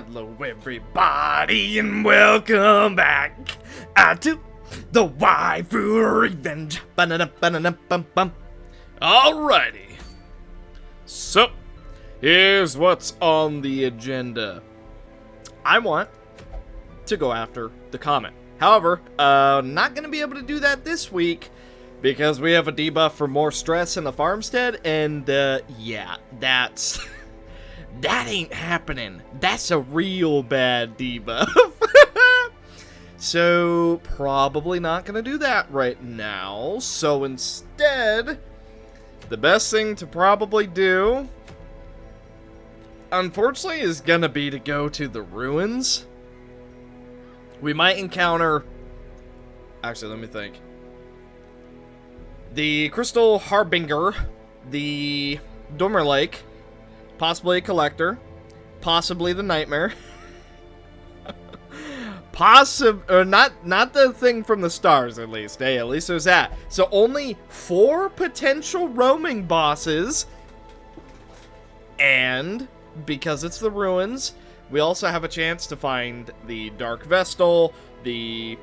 Hello everybody and welcome back to the Waifu Revenge. Alrighty. So, here's what's on the agenda. I want to go after the comet. However, not going to be able to do that this week because we have a debuff for more stress in the farmstead, and yeah, that's... that ain't happening. That's a real bad debuff. So, probably not gonna do that right now. So instead, the best thing to probably do, unfortunately, is gonna be to go to the ruins. We might encounter... Actually, let me think. The Crystal Harbinger, the Dormer Lake, possibly a Collector, possibly the Nightmare, or not the thing from the stars, at least. Hey, at least there's that. So only 4 potential roaming bosses, and because it's the ruins, we also have a chance to find the Dark Vestal, the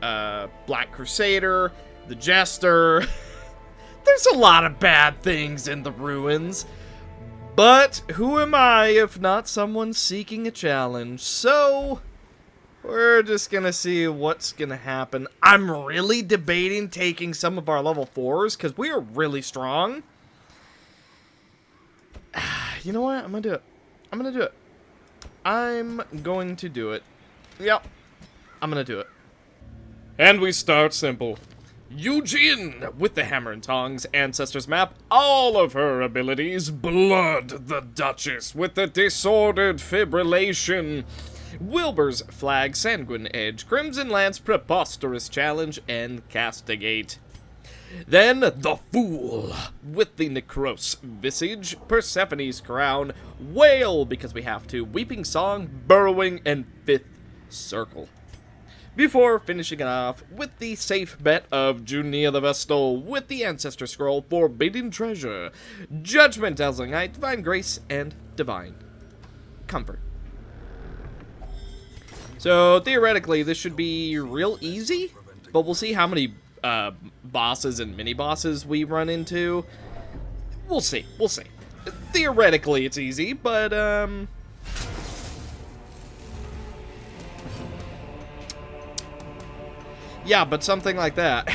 Black Crusader, the Jester. There's a lot of bad things in the ruins. But who am I if not someone seeking a challenge? So, we're just gonna see what's gonna happen. I'm really debating taking some of our level 4s, because we are really strong. You know what? I'm gonna do it. I'm gonna do it. I'm going to do it. Yep. I'm gonna do it. And we start simple. Eugene with the Hammer and Tongs Ancestors map, all of her abilities. Blood the Duchess with the Disordered Fibrillation. Wilbur's Flag, Sanguine Edge, Crimson Lance, Preposterous Challenge, and Castigate. Then the Fool with the Necros Visage, Persephone's Crown, Wail because we have to, Weeping Song, Burrowing, and Fifth Circle. Before finishing it off with the safe bet of Junia the Vestal with the Ancestor Scroll, Forbidden Treasure, Judgment, Dazzling Light, Divine Grace, and Divine Comfort. So theoretically this should be real easy, but we'll see how many bosses and mini-bosses we run into. We'll see, we'll see. Theoretically it's easy, but yeah, but something like that.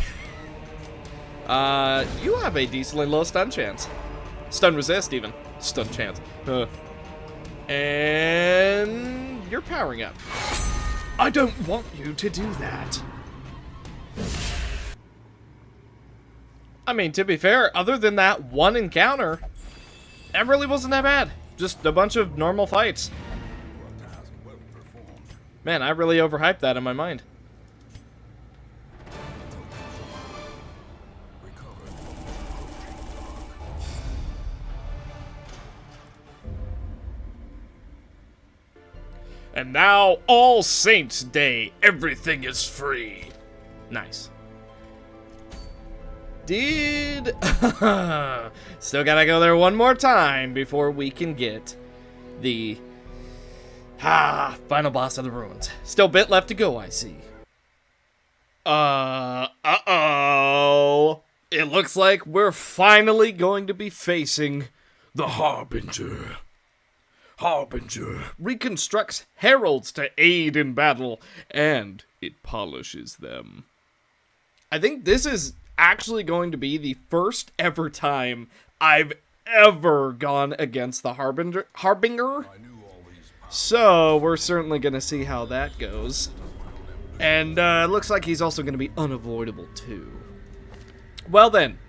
You have a decently low stun chance. Stun resist, even. Stun chance. And you're powering up. I don't want you to do that. I mean, to be fair, other than that one encounter, that really wasn't that bad. Just a bunch of normal fights. Man, I really overhyped that in my mind. And now, All Saints Day, everything is free. Nice. Still gotta go there one more time before we can get the final boss of the ruins. Still a bit left to go, I see. Uh-oh. It looks like we're finally going to be facing the Harbinger. Harbinger reconstructs heralds to aid in battle, and it polishes them. I think this is actually going to be the first ever time I've ever gone against the Harbinger. So, we're certainly going to see how that goes. And it looks like he's also going to be unavoidable, too. Well then,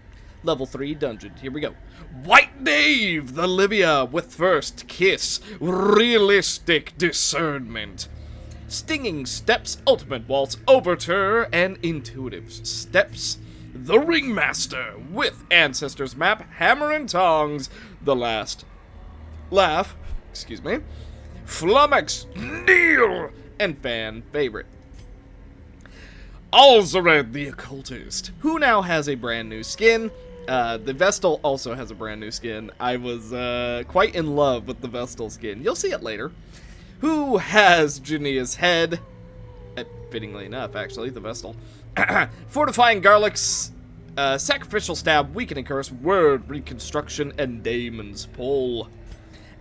level 3 dungeon. Here we go. White Dave, the Livia with First Kiss, Realistic Discernment, Stinging Steps, Ultimate Waltz, Overture, and Intuitive Steps, the Ringmaster with Ancestors map, Hammer and Tongs, The Last Laugh, Flummox, Kneel, and Fan Favorite. Alzared the Occultist, who now has a brand new skin. The Vestal also has a brand new skin. I was quite in love with the Vestal skin. You'll see it later. who has Jania's head. Fittingly enough, actually, the Vestal. Fortifying Garlic's Sacrificial Stab, Weakening Curse, Word Reconstruction, and Daemon's Pull.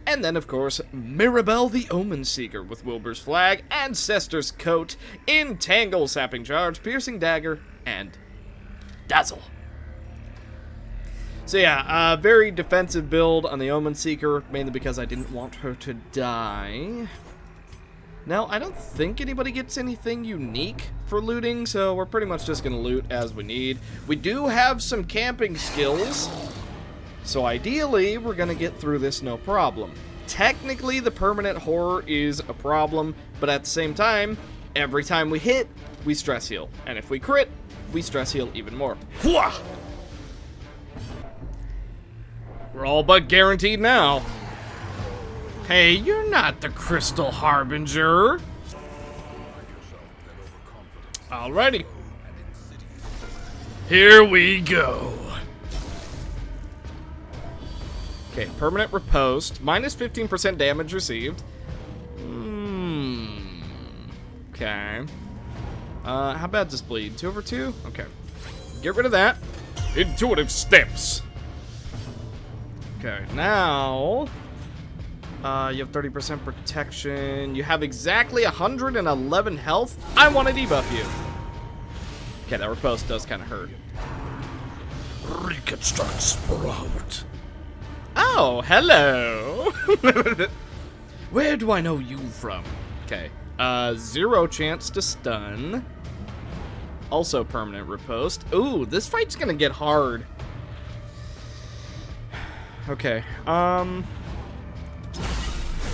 And then, of course, Mirabelle the Omen Seeker with Wilbur's Flag, Ancestor's Coat, Entangle, Sapping Charge, Piercing Dagger, and Dazzle. So yeah, very defensive build on the Omen Seeker, mainly because I didn't want her to die. Now, I don't think anybody gets anything unique for looting, so we're pretty much just going to loot as we need. We do have some camping skills, so ideally, we're going to get through this no problem. Technically, the permanent horror is a problem, but at the same time, every time we hit, we stress heal. And if we crit, we stress heal even more. Hwah! We're all but guaranteed now. Hey, you're not the Crystal Harbinger. Alrighty. Here we go. Okay, permanent riposte. Minus 15% damage received. Okay. How bad does this bleed? 2 over 2? Okay. Get rid of that. Intuitive steps. Okay, now... you have 30% protection. You have exactly 111 health. I want to debuff you. Okay, that riposte does kind of hurt. Reconstruct Sprout. Oh, hello. Where do I know you from? Okay. 0 chance to stun. Also permanent riposte. Ooh, this fight's gonna get hard. Okay.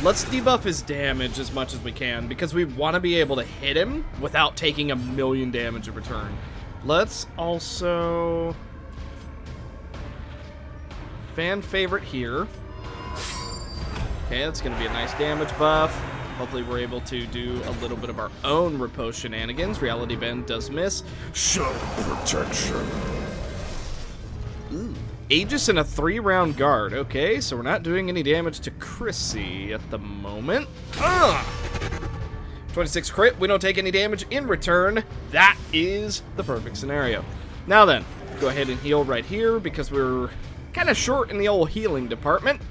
Let's debuff his damage as much as we can, because we want to be able to hit him without taking 1,000,000 damage in return. Let's also... fan favorite here. Okay, that's going to be a nice damage buff. Hopefully we're able to do a little bit of our own riposte shenanigans. Reality Bend does miss. Shadow Protection. Ooh. Aegis in a 3-round guard. Okay, so we're not doing any damage to Chrissy at the moment. 26 crit. We don't take any damage in return. That is the perfect scenario. Now then, go ahead and heal right here because we're kind of short in the old healing department.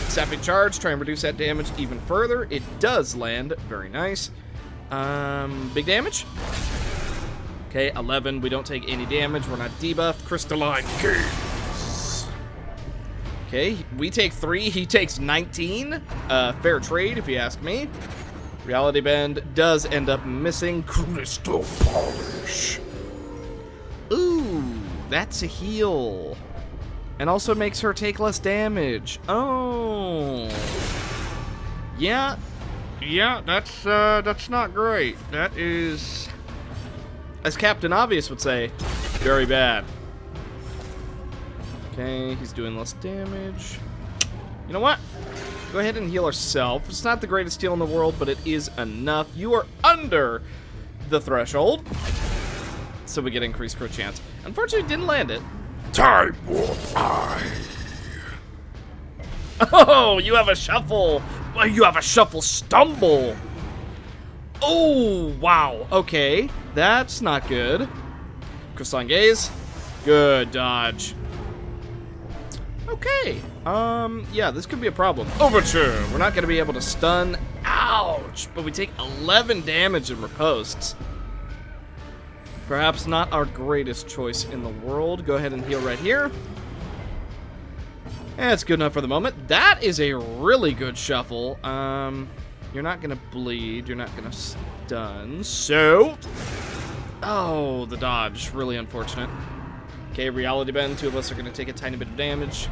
Sapping Charge, try and reduce that damage even further. It does land. Very nice. Big damage. Okay, 11. We don't take any damage. We're not debuffed. Crystalline Gaze. Okay, we take 3, he takes 19. Fair trade, if you ask me. Reality Bend does end up missing. Crystal Polish. Ooh, that's a heal. And also makes her take less damage. Oh. Yeah, that's not great. That is, as Captain Obvious would say, very bad. Okay, he's doing less damage. You know what? Go ahead and heal ourselves. It's not the greatest heal in the world, but it is enough. You are under the threshold, so we get increased crit chance. Unfortunately, didn't land it. Time Warp Eye. Oh, you have a shuffle. You have a shuffle stumble. Oh, wow. Okay, that's not good. Crystalline Gaze. Good dodge. Okay, yeah, this could be a problem. Overture, we're not gonna be able to stun. Ouch, but we take 11 damage in ripostes. Perhaps not our greatest choice in the world. Go ahead and heal right here. That's good enough for the moment. That is a really good shuffle. You're not gonna bleed, you're not gonna stun, so... Oh, the dodge, really unfortunate. Okay, Reality Bend, 2 of us are going to take a tiny bit of damage.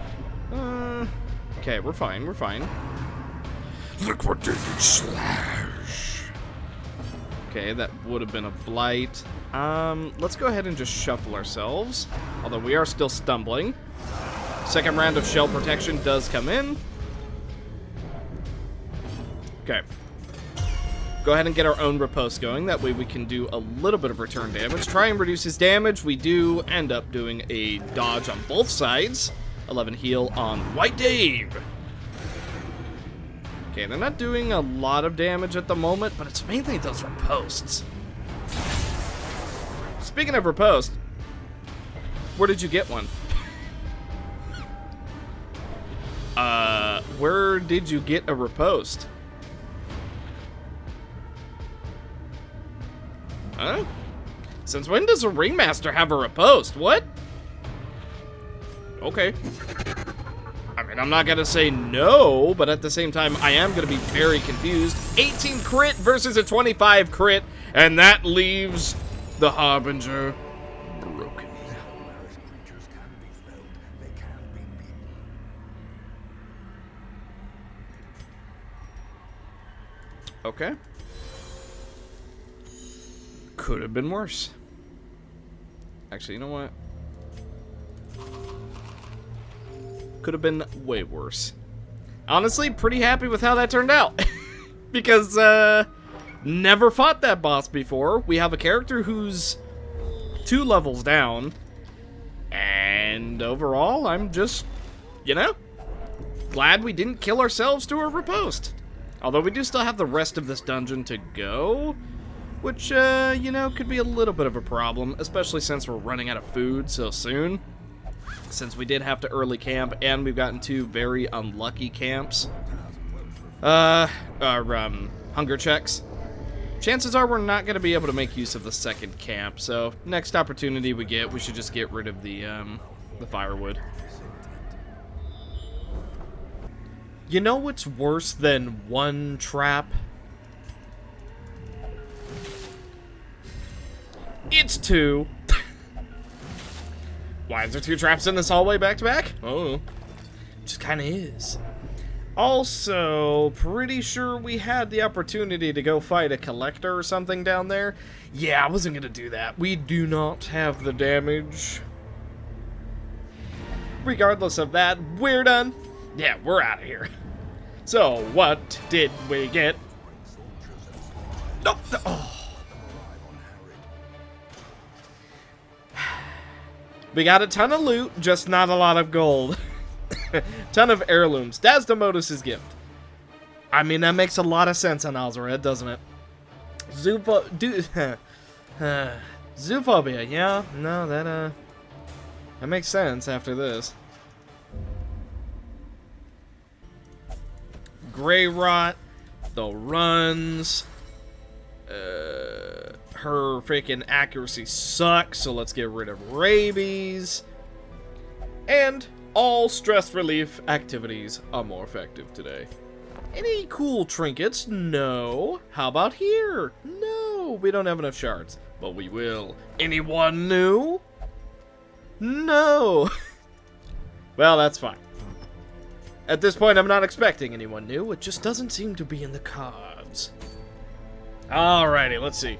Okay, we're fine, we're fine. Liquidated Slash. Okay, that would have been a blight. Let's go ahead and just shuffle ourselves, although we are still stumbling. Second round of Shell Protection does come in. Okay. Go ahead and get our own riposte going. That way we can do a little bit of return damage. Try and reduce his damage. We do end up doing a dodge on both sides. 11 heal on White Dave. Okay, they're not doing a lot of damage at the moment, but it's mainly those riposts. Speaking of riposte, where did you get one? Where did you get a riposte? Huh? Since when does a ringmaster have a riposte? What? Okay. I mean, I'm not gonna say no, but at the same time, I am gonna be very confused. 18 crit versus a 25 crit, and that leaves the Harbinger broken. Okay. Could have been worse. Actually, you know what? Could have been way worse. Honestly, pretty happy with how that turned out. Because, never fought that boss before. We have a character who's 2 levels down. And overall, I'm just, you know, glad we didn't kill ourselves to a riposte. Although we do still have the rest of this dungeon to go. Which, you know, could be a little bit of a problem. Especially since we're running out of food so soon. Since we did have to early camp, and we've gotten 2 very unlucky camps. Hunger checks. Chances are we're not going to be able to make use of the second camp, so next opportunity we get, we should just get rid of the firewood. You know what's worse than 1 trap? It's 2. Why is there 2 traps in this hallway back to back? Oh, just kind of is. Also, pretty sure we had the opportunity to go fight a collector or something down there. Yeah, I wasn't gonna do that. We do not have the damage. Regardless of that, we're done. Yeah, we're out of here. So, what did we get? Nope. Oh. We got a ton of loot, just not a lot of gold. Ton of heirlooms. Desdemotus' gift. I mean, that makes a lot of sense on Alzared, doesn't it? Zoophobia, yeah. No, that makes sense after this. Grey Rot. The runs. Her freaking accuracy sucks, so let's get rid of rabies. And all stress relief activities are more effective today. Any cool trinkets? No. How about here? No, we don't have enough shards, but we will. Anyone new? No. Well, that's fine. At this point, I'm not expecting anyone new. It just doesn't seem to be in the cards. Alrighty, let's see.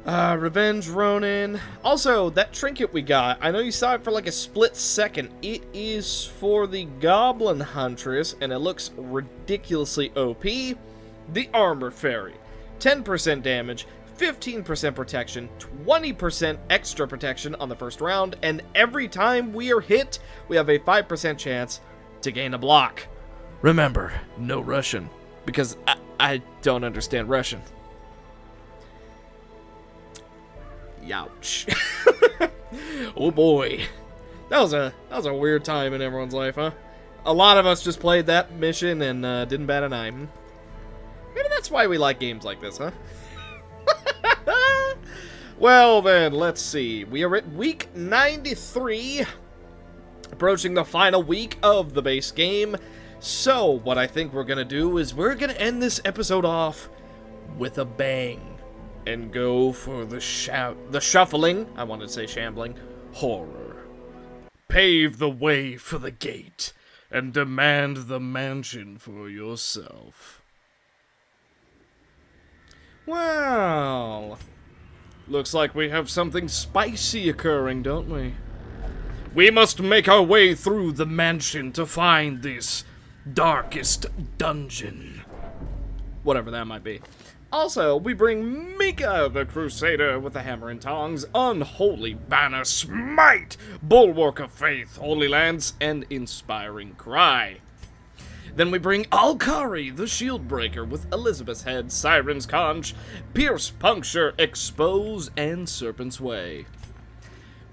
Revenge Ronin. Also, that trinket we got, I know you saw it for like a split second. It is for the Goblin Huntress, and it looks ridiculously OP. The Armor Fairy. 10% damage, 15% protection, 20% extra protection on the first round, and every time we are hit, we have a 5% chance to gain a block. Remember, no Russian, because I don't understand Russian. Youch. Oh boy. That was a weird time in everyone's life, huh? A lot of us just played that mission and didn't bat an eye. Maybe that's why we like games like this, huh? Well then, let's see. We are at week 93. Approaching the final week of the base game. So, what I think we're gonna do is we're gonna end this episode off with a bang. And go for the shuffling, I wanted to say shambling, horror. Pave the way for the gate, and demand the mansion for yourself. Well, looks like we have something spicy occurring, don't we? We must make our way through the mansion to find this darkest dungeon. Whatever that might be. Also, we bring Mika the Crusader with the hammer and tongs, unholy banner, smite, bulwark of faith, holy lance, and inspiring cry. Then we bring Alkari, the Shield Breaker, with Elizabeth's Head, Siren's Conch, Pierce, Puncture, Expose, and Serpent's Way.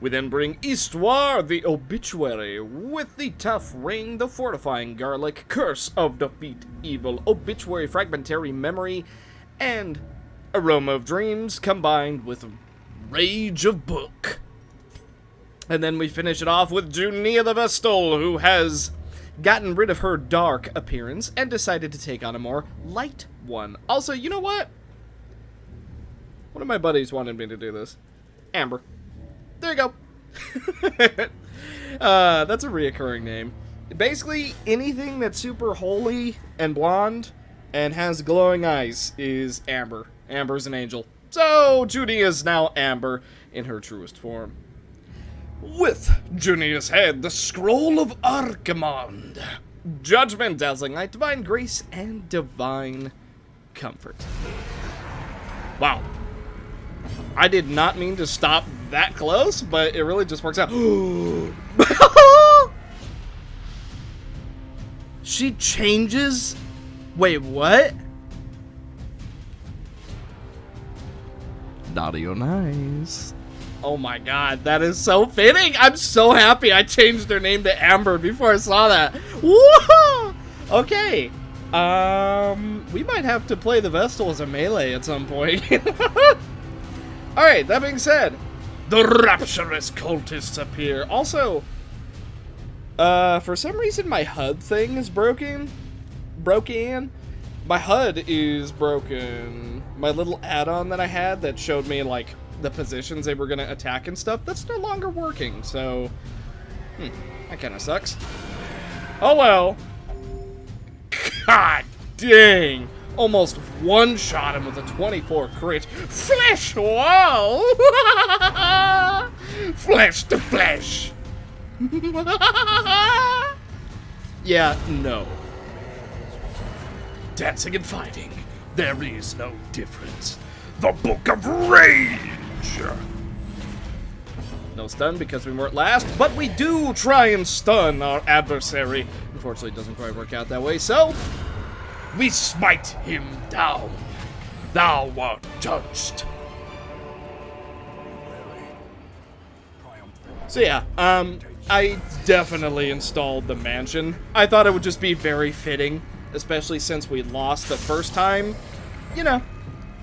We then bring Histoire, the Obituary, with the Tough Ring, the Fortifying Garlic, Curse of Defeat Evil, Obituary, Fragmentary Memory, and Aroma of Dreams, combined with Rage of Book. And then we finish it off with Junia the Vestal, who has gotten rid of her dark appearance and decided to take on a more light one. Also, you know what? One of my buddies wanted me to do this. Amber. There you go. That's a reoccurring name. Basically, anything that's super holy and blonde and has glowing eyes is Amber. Amber's an angel. So, Junia is now Amber in her truest form. With Junia's Head, the Scroll of Archimonde, Judgment, Dazzling Light, Divine Grace, and Divine Comfort. Wow. I did not mean to stop that close, but it really just works out. She changes? Wait, what? Naughty or nice. Oh my god, that is so fitting! I'm so happy I changed her name to Amber before I saw that. Woo! Okay. We might have to play the Vestal as a melee at some point. Alright, that being said, the Rapturous Cultists appear. Also, for some reason my HUD thing is broken. My HUD is broken. My little add-on that I had that showed me, like, the positions they were going to attack and stuff, that's no longer working, so... that kind of sucks. Oh well. God dang! Almost one-shot him with a 24 crit. Flesh wall! Flesh to flesh! Yeah, no. Dancing and fighting, there is no difference. The Book of Rage! No stun because we weren't last, but we do try and stun our adversary. Unfortunately, it doesn't quite work out that way, so we smite him down. Thou art judged. So yeah, I definitely installed the mansion. I thought it would just be very fitting, especially since we lost the first time. You know,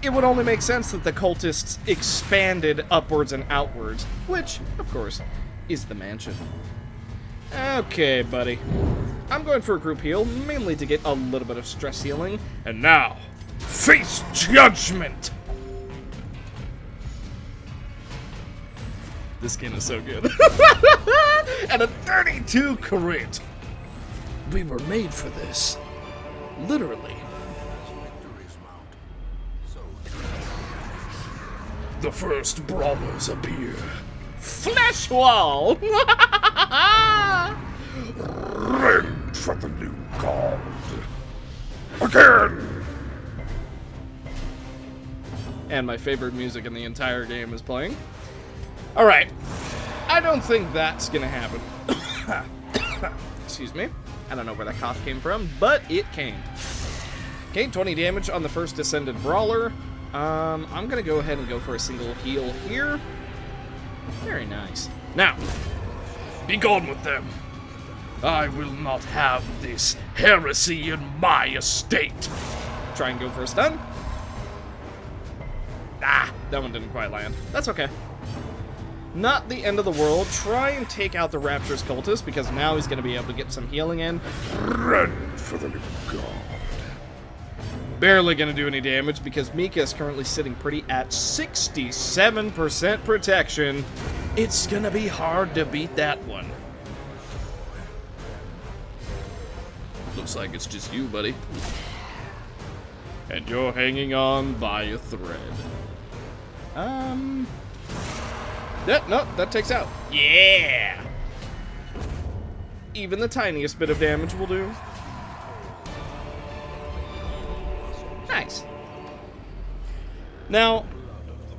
it would only make sense that the cultists expanded upwards and outwards, which, of course, is the mansion. Okay, buddy. I'm going for a group heal, mainly to get a little bit of stress healing. And now, face judgment! This skin is so good. And a 32 crit! We were made for this. Literally. The first brawlers appear. Flesh wall! Rend for the new god. Again! And my favorite music in the entire game is playing. Alright. I don't think that's gonna happen. Excuse me. I don't know where that cough came from, but it came. Okay, 20 damage on the first Descended Brawler. I'm gonna go ahead and go for a single heal here. Very nice. Now, be gone with them. I will not have this heresy in my estate. Try and go for a stun. Ah, that one didn't quite land. That's okay. Not the end of the world. Try and take out the Rapturous Cultist, because now he's going to be able to get some healing in. Run for the new god. Barely going to do any damage, because Mika is currently sitting pretty at 67% protection. It's going to be hard to beat that one. Looks like it's just you, buddy. And you're hanging on by a thread. Yeah, no, that takes out. Yeah! Even the tiniest bit of damage will do. Nice. Now,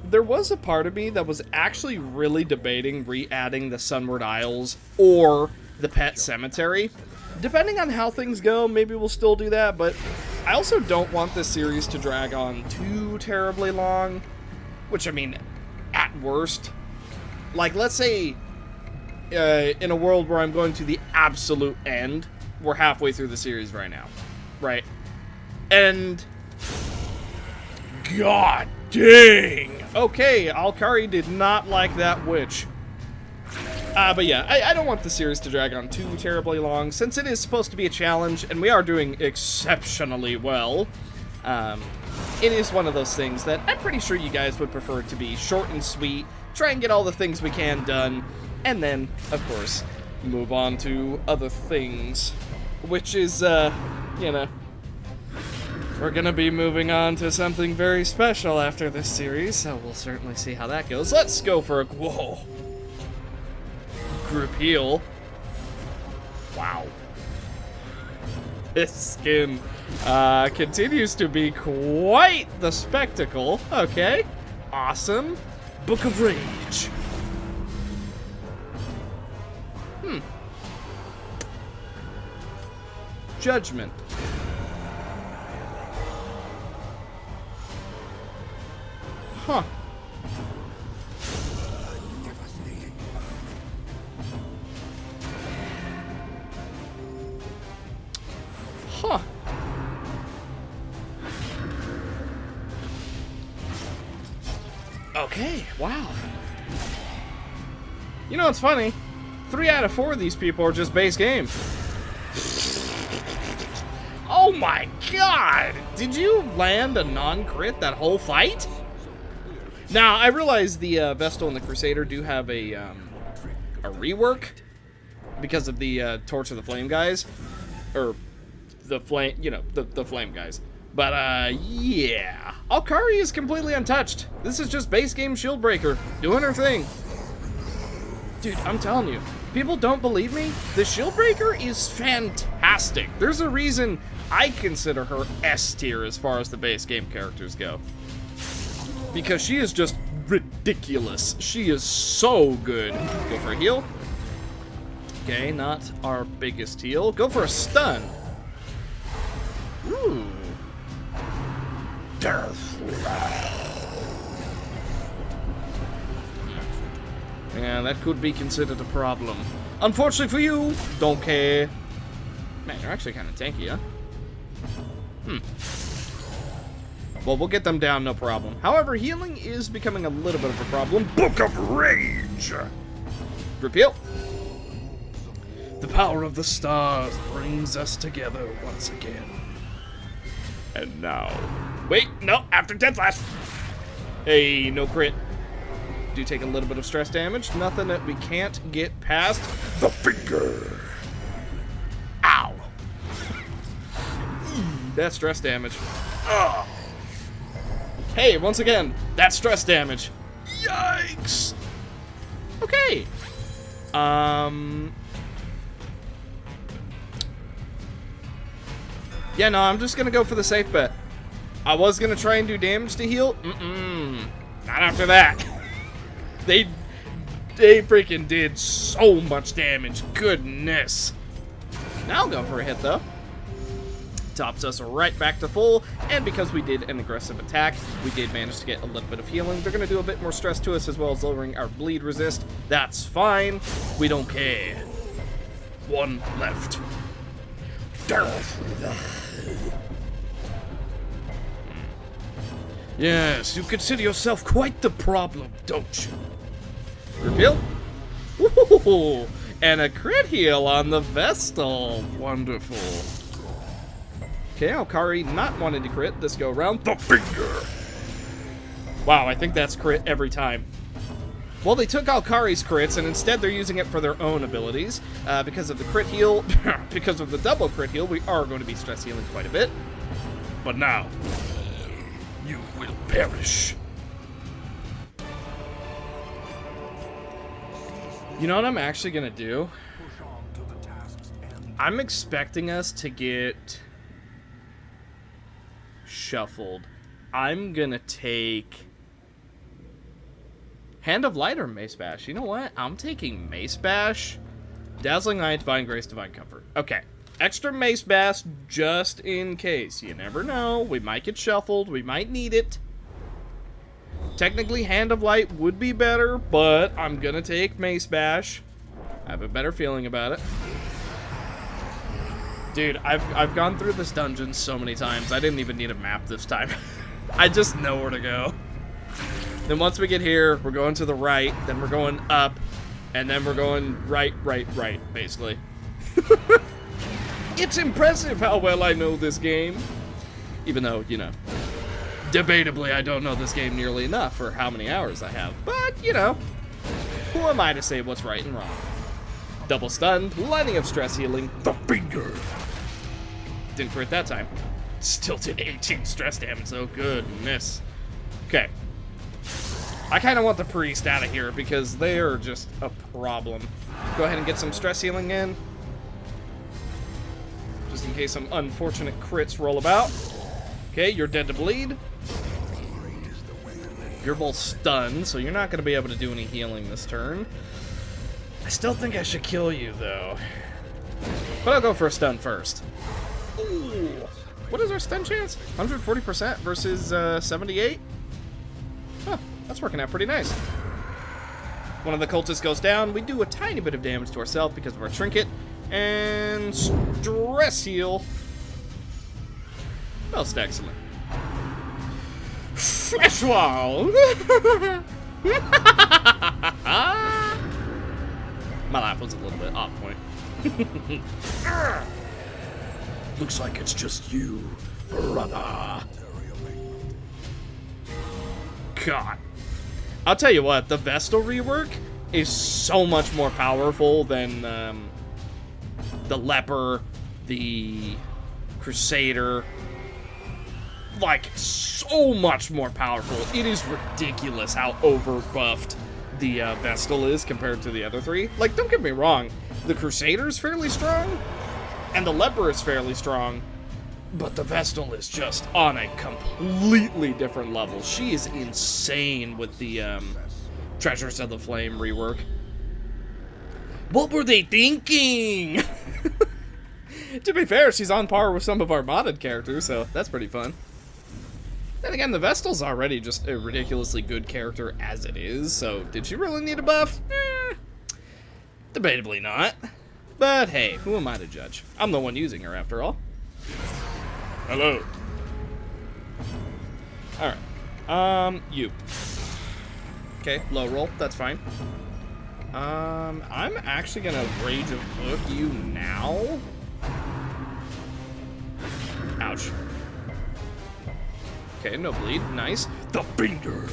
there was a part of me that was actually really debating re-adding the Sunward Isles or the Pet Cemetery. Depending on how things go, maybe we'll still do that, but I also don't want this series to drag on too terribly long, which, I mean, at worst. Like, let's say, in a world where I'm going to the absolute end, we're halfway through the series right now, right? And, god dang! Okay, Alkari did not like that witch. But yeah, I don't want the series to drag on too terribly long, since it is supposed to be a challenge, and we are doing exceptionally well. It is one of those things that I'm pretty sure you guys would prefer to be short and sweet, try and get all the things we can done, and then, of course, move on to other things. Which is, you know, we're gonna be moving on to something very special after this series, so we'll certainly see how that goes. Let's go for a... Whoa. Group heal. Wow. This skin continues to be quite the spectacle. Okay. Awesome. Book of Rage. Judgment. Huh. Huh. Okay, wow. You know what's funny? 3 out of 4 of these people are just base game. Oh my god! Did you land a non-crit that whole fight? Now, I realize the Vestal and the Crusader do have a rework because of the Torch of the Flame guys. Or... the flame, you know, the flame guys. But, yeah. Alkari is completely untouched. This is just base game Shieldbreaker, doing her thing. Dude, I'm telling you, people don't believe me? The Shieldbreaker is fantastic. There's a reason I consider her S tier as far as the base game characters go. Because she is just ridiculous. She is so good. Go for a heal. Okay, not our biggest heal. Go for a stun. Ooh. Yeah, that could be considered a problem. Unfortunately for you, don't care. Man, you're actually kind of tanky, huh? Well, we'll get them down, no problem. However, healing is becoming a little bit of a problem. Book of Rage! Repeal. The power of the stars brings us together once again. And now... Wait, no, after 10 flash. Hey, no crit. Do take a little bit of stress damage. Nothing that we can't get past. The finger. Ow. That's stress damage. Ugh. Hey, once again, that's stress damage. Yikes. Okay. Yeah, no, I'm just gonna go for the safe bet. I was gonna try and do damage to heal. Not after that. They freaking did so much damage. Goodness. Now I'll go for a hit, though. Tops us right back to full, and because we did an aggressive attack, we did manage to get a little bit of healing. They're gonna do a bit more stress to us, as well as lowering our bleed resist. That's fine. We don't care. One left. Yes, you consider yourself quite the problem, don't you? Reveal? Ooh, and a crit heal on the Vestal. Wonderful. Okay, Alkari not wanting to crit this go around. The finger. Wow, I think that's crit every time. Well, they took Alkari's crits, and instead they're using it for their own abilities. Because of the crit heal, because of the double crit heal, we are going to be stress healing quite a bit. But now, you will perish. You know what I'm actually going to do? I'm expecting us to get shuffled. I'm going to take Hand of Light or Mace Bash. You know what? I'm taking Mace Bash. Dazzling Light, Divine Grace, Divine Comfort. Okay. Extra mace bash just in case. You never know. We might get shuffled. We might need it. Technically, Hand of Light would be better, but I'm gonna take mace bash. I have a better feeling about it. Dude, I've gone through this dungeon so many times. I didn't even need a map this time. I just know where to go. Then once we get here, we're going to the right, then we're going up, and then we're going right, basically. It's impressive how well I know this game. Even though, you know, debatably I don't know this game nearly enough for how many hours I have. But, you know, who am I to say what's right and wrong? Double stunned, lining of stress healing, the finger. Didn't crit that time. Still did 18 stress damage, though. Goodness. Okay. I kind of want the priest out of here because they are just a problem. Go ahead and get some stress healing in. Just in case some unfortunate crits roll about. Okay, you're dead to bleed. You're both stunned, so you're not going to be able to do any healing this turn. I still think I should kill you, though. But I'll go for a stun first. Ooh. What is our stun chance? 140% versus 78? Huh, that's working out pretty nice. One of the cultists goes down. We do a tiny bit of damage to ourselves because of our trinket. And stress heal. Most excellent. Flesh wall! My laugh was a little bit off point. Looks like it's just you, brother. God. I'll tell you what, the Vestal rework is so much more powerful than the Leper, the Crusader. Like, so much more powerful. It is ridiculous how overbuffed the Vestal is compared to the other three. Like, don't get me wrong, the Crusader's fairly strong, and the Leper is fairly strong, but the Vestal is just on a completely different level. She is insane with the Treasures of the Flame rework. What were they thinking? To be fair, she's on par with some of our modded characters, so that's pretty fun. Then again, the Vestal's already just a ridiculously good character as it is, so did she really need a buff? Debatably not. But hey, who am I to judge? I'm the one using her after all. Hello. Alright. You. Okay, low roll, that's fine. I'm actually gonna Rage of Hook you now. Ouch. Okay, no bleed. Nice. The finger.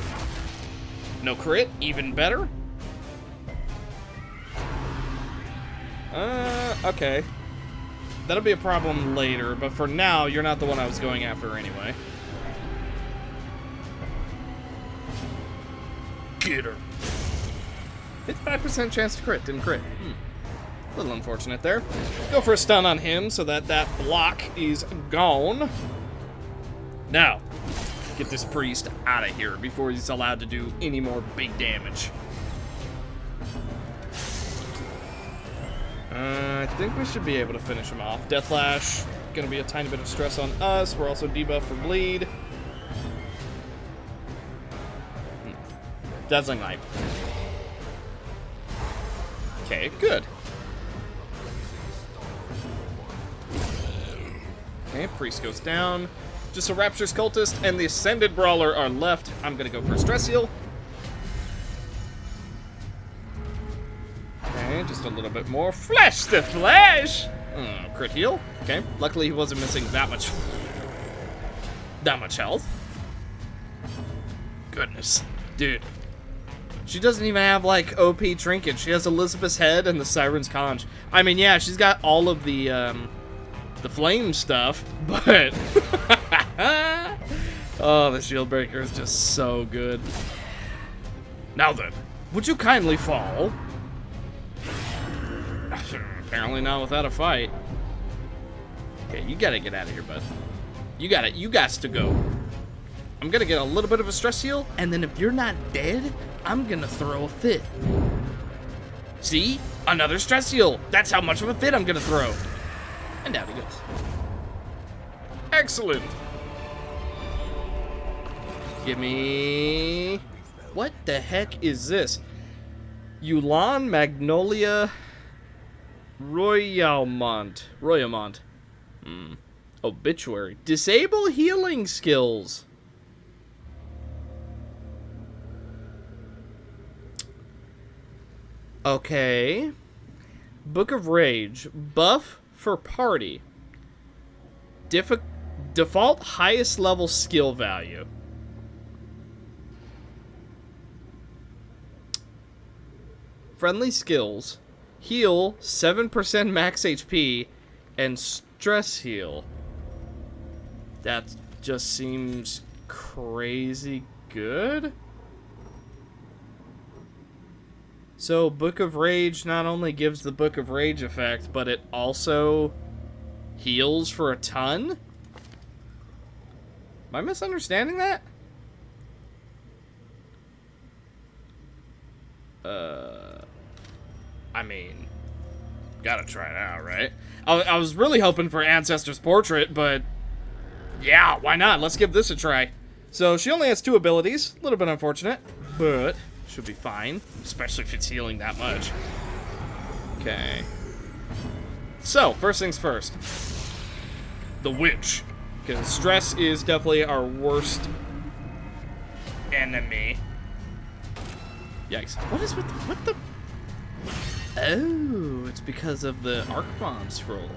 No crit. Even better. Okay. That'll be a problem later, but for now, you're not the one I was going after anyway. Get her. 55% chance to crit. Didn't crit. A little unfortunate there. Go for a stun on him so that that block is gone. Now, get this priest out of here before he's allowed to do any more big damage. I think we should be able to finish him off. Deathlash, gonna be a tiny bit of stress on us. We're also debuffed for bleed. Dazzling Light. Okay, good. Okay, priest goes down. Just a Rapture's Cultist and the Ascended Brawler are left. I'm gonna go for a stress heal. Okay, just a little bit more. Flesh the flesh! Crit heal. Okay, luckily he wasn't missing that much health. Goodness. Dude. She doesn't even have, like, OP trinket. She has Elizabeth's head and the Siren's conch. I mean, yeah, she's got all of the flame stuff, but... Oh, the shield breaker is just so good. Now then, would you kindly fall? Apparently not without a fight. Okay, you gotta get out of here, bud. You gots to go. I'm gonna get a little bit of a stress heal, and then if you're not dead, I'm gonna throw a fit. See? Another stress heal. That's how much of a fit I'm gonna throw. And down he goes. Excellent. Give me... What the heck is this? Ulan, Magnolia, Royalmont. Obituary. Disable healing skills. Okay. Book of Rage. Buff for party. Default highest level skill value. Friendly skills. Heal 7% max HP and stress heal. That just seems crazy good. So Book of Rage not only gives the Book of Rage effect, but it also heals for a ton? Am I misunderstanding that? I mean, gotta try it out, right? I was really hoping for Ancestor's Portrait, but yeah, why not? Let's give this a try. So she only has 2 abilities. A little bit unfortunate, but should be fine, especially if it's healing that much. Okay. So, first things first. The Witch. Because stress is definitely our worst enemy. Yikes. What is with the, what the? Oh, it's because of the Arc Bomb scroll.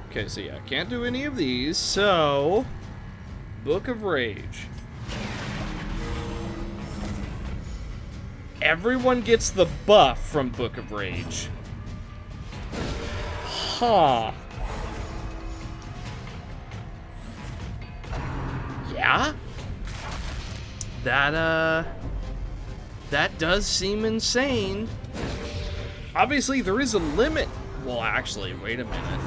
Okay, so yeah, can't do any of these, so... Book of Rage. Everyone gets the buff from Book of Rage. Huh. Yeah? That does seem insane. Obviously, there is a limit. Well, actually, wait a minute.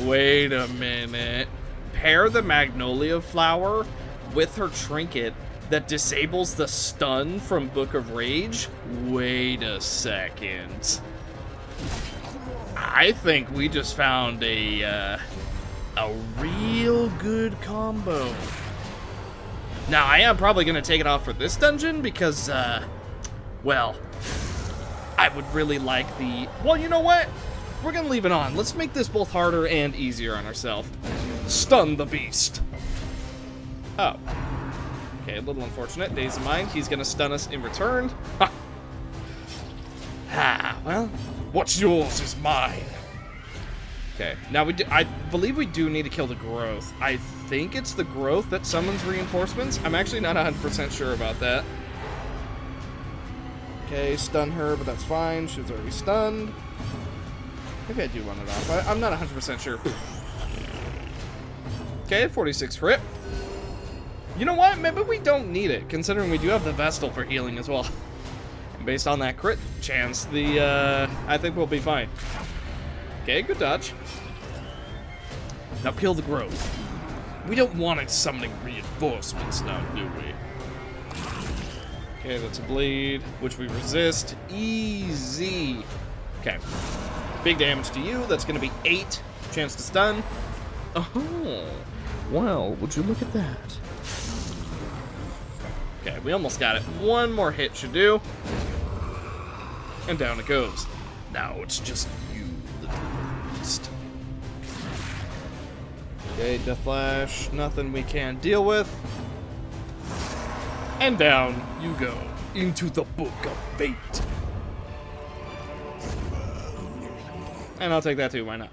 Wait a minute. Pair the Magnolia Flower with her trinket that disables the stun from Book of Rage? Wait a second. I think we just found a real good combo. Now, I am probably going to take it off for this dungeon because, well, I would really like the... Well, you know what? We're going to leave it on. Let's make this both harder and easier on ourselves. Stun the beast. Oh. Okay, a little unfortunate. Days of Mind. He's going to stun us in return. Ha! Ha, well, what's yours is mine. Okay, now I believe we do need to kill the growth. I think it's the growth that summons reinforcements. I'm actually not 100% sure about that. Okay, stun her, but that's fine. She was already stunned. Maybe I do want it off. I'm not 100% sure. Okay, 46 crit. You know what? Maybe we don't need it, considering we do have the Vestal for healing as well. And based on that crit chance, I think we'll be fine. Okay, good dodge. Now kill the growth. We don't want it summoning reinforcements now, do we? Okay, that's a bleed, which we resist. Easy. Okay. Big damage to you. That's going to be 8. Chance to stun. Oh. Well, would you look at that? Okay, we almost got it. One more hit should do. And down it goes. Now it's just you, little beast. Okay, Death Flash. Nothing we can't deal with. And down you go. Into the Book of Fate. And I'll take that too, why not?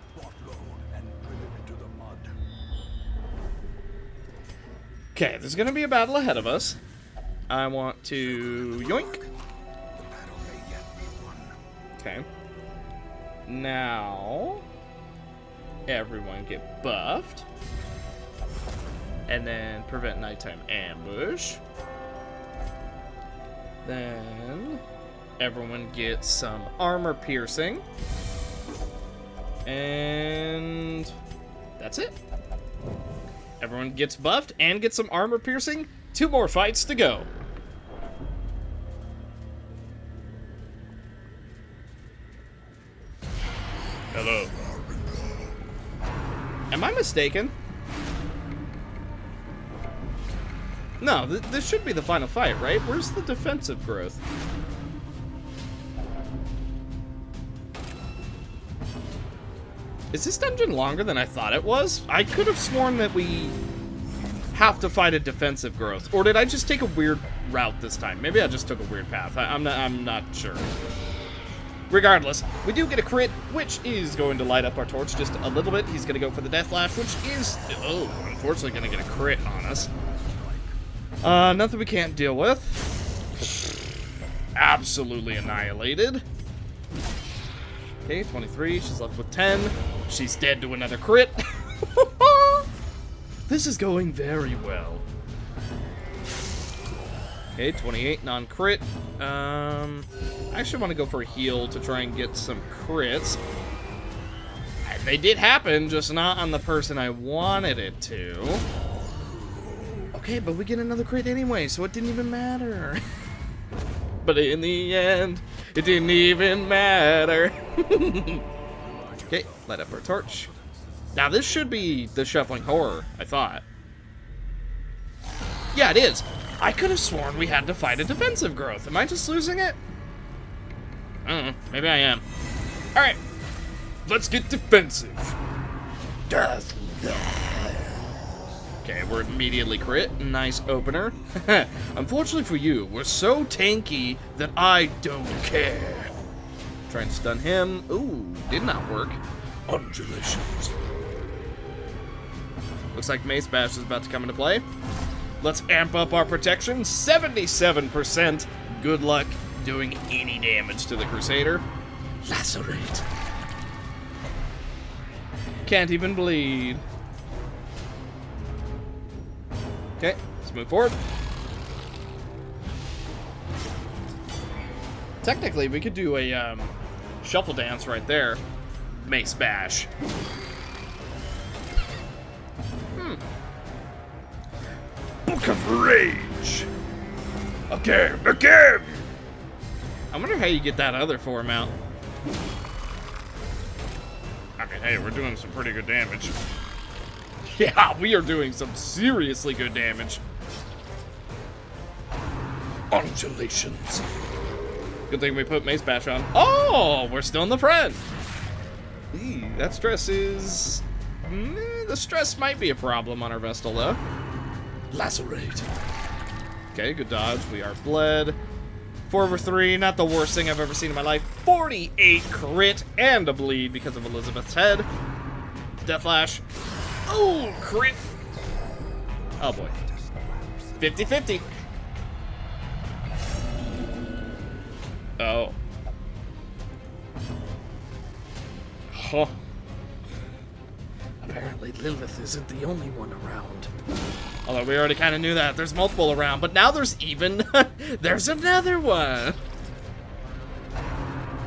Okay, there's gonna be a battle ahead of us. I want to yoink. Okay. Now, everyone get buffed. And then prevent nighttime ambush. Then everyone gets some armor piercing. And that's it. Everyone gets buffed and gets some armor piercing. 2 more fights to go. mistaken... No, this should be the final fight, right? Where's the defensive growth? Is this dungeon longer than I thought it was? I could have sworn that we have to fight a defensive growth. Or did I just take a weird route this time? Maybe I just took a weird path. I'm not sure. Regardless, we do get a crit, which is going to light up our torch just a little bit. He's going to go for the Death Lash, which is, unfortunately going to get a crit on us. Nothing we can't deal with. Absolutely annihilated. Okay, 23. She's left with 10. She's dead to another crit. This is going very well. Okay, 28, non-crit. I actually want to go for a heal to try and get some crits. And they did happen, just not on the person I wanted it to. Okay, but we get another crit anyway, so it didn't even matter. But in the end, it didn't even matter. Okay, light up our torch. Now this should be the Shuffling Horror, I thought. Yeah, it is. I could have sworn we had to fight a defensive growth. Am I just losing it? I don't know. Maybe I am. Alright. Let's get defensive. Death. Okay, we're immediately crit. Nice opener. Unfortunately for you, we're so tanky that I don't care. Try and stun him. Ooh, did not work. Undulations. Looks like Mace Bash is about to come into play. Let's amp up our protection. 77%. Good luck doing any damage to the Crusader. Lacerate. Can't even bleed. Okay, let's move forward. Technically, we could do a shuffle dance right there. Mace Bash. Book of Rage. Again. I wonder how you get that other form out. I mean, hey, we're doing some pretty good damage. Yeah, we are doing some seriously good damage. Undulations. Good thing we put Mace Bash on. Oh, we're still in the front. Eee, that stress is... the stress might be a problem on our Vestal, though. Lacerate. Okay, good dodge. We are bled. 4/3, not the worst thing I've ever seen in my life. 48 crit and a bleed because of Elizabeth's head. Death Lash. Oh, crit. Oh, boy. 50-50. Oh. Huh. Apparently Lilith isn't the only one around. Although we already kind of knew that. There's multiple around, but now there's even... there's another one.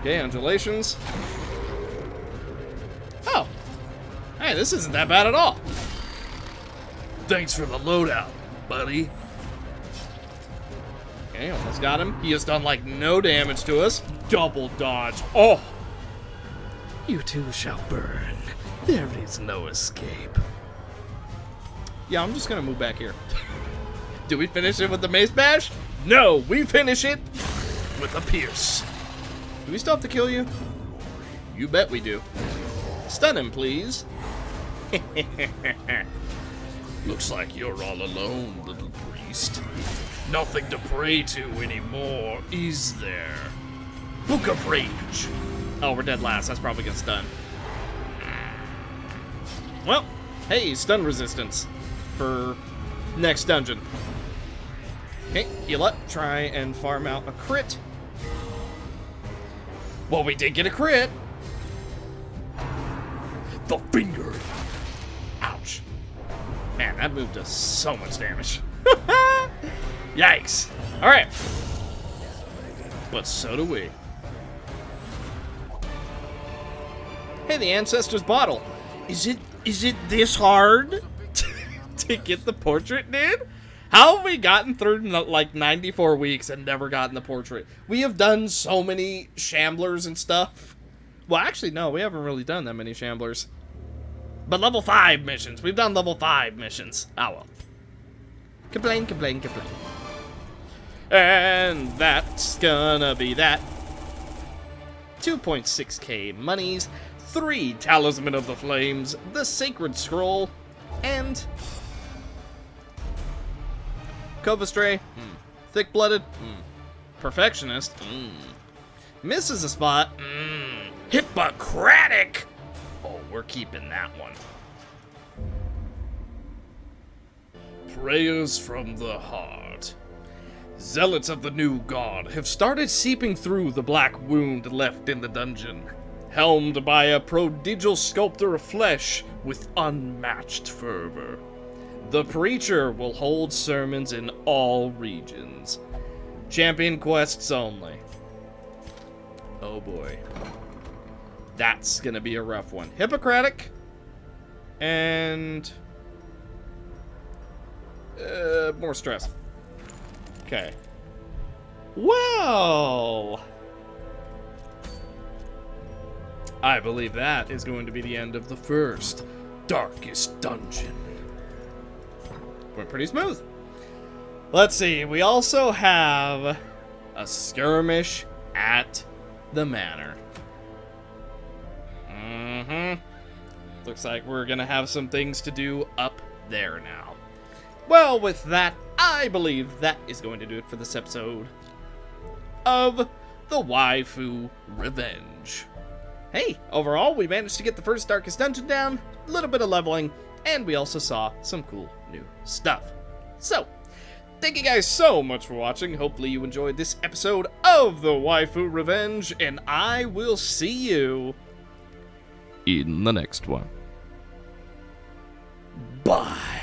Okay, undulations. Oh. Hey, this isn't that bad at all. Thanks for the loadout, buddy. Okay, almost got him. He has done, like, no damage to us. Double dodge. Oh. You too shall burn. There is no escape. Yeah, I'm just gonna move back here. Do we finish it with the Mace Bash? No, we finish it with a Pierce. Do we still have to kill you? You bet we do. Stun him, please. Looks like you're all alone, little priest. Nothing to pray to anymore, is there? Book of Rage. Oh, we're dead last. That's probably gonna stun. Well, hey, stun resistance for next dungeon. Okay, heal up. Try and farm out a crit. Well, we did get a crit. The finger. Ouch. Man, that move does so much damage. Yikes. All right. But so do we. Hey, the Ancestor's Bottle. Is it this hard to get the portrait, dude? How have we gotten through like 94 weeks and never gotten the portrait? We have done so many Shamblers and stuff. Well, actually, no, we haven't really done that many Shamblers. But level 5 missions. We've done level 5 missions. Oh well. Complain, complain, complain. And that's gonna be that. 2.6k monies, 3 Talisman of the Flames, the Sacred Scroll, and Covistray, Thick-Blooded, Perfectionist, misses a spot, Hippocratic. Oh, we're keeping that one. Prayers from the heart. Zealots of the new god have started seeping through the black wound left in the dungeon, helmed by a prodigal sculptor of flesh with unmatched fervor. The preacher will hold sermons in all regions. Champion quests only. Oh boy. That's gonna be a rough one. Hippocratic. And more stress. Okay. Well, I believe that is going to be the end of the first darkest dungeon. Went pretty smooth. Let's see. We also have a skirmish at the manor. Looks like we're gonna have some things to do up there now. Well, with that, I believe that is going to do it for this episode of the Waifu Revenge. Hey, overall, we managed to get the first Darkest Dungeon down, a little bit of leveling, and we also saw some cool new stuff. So, thank you guys so much for watching. Hopefully you enjoyed this episode of the Waifu Revenge, and I will see you in the next one. Bye.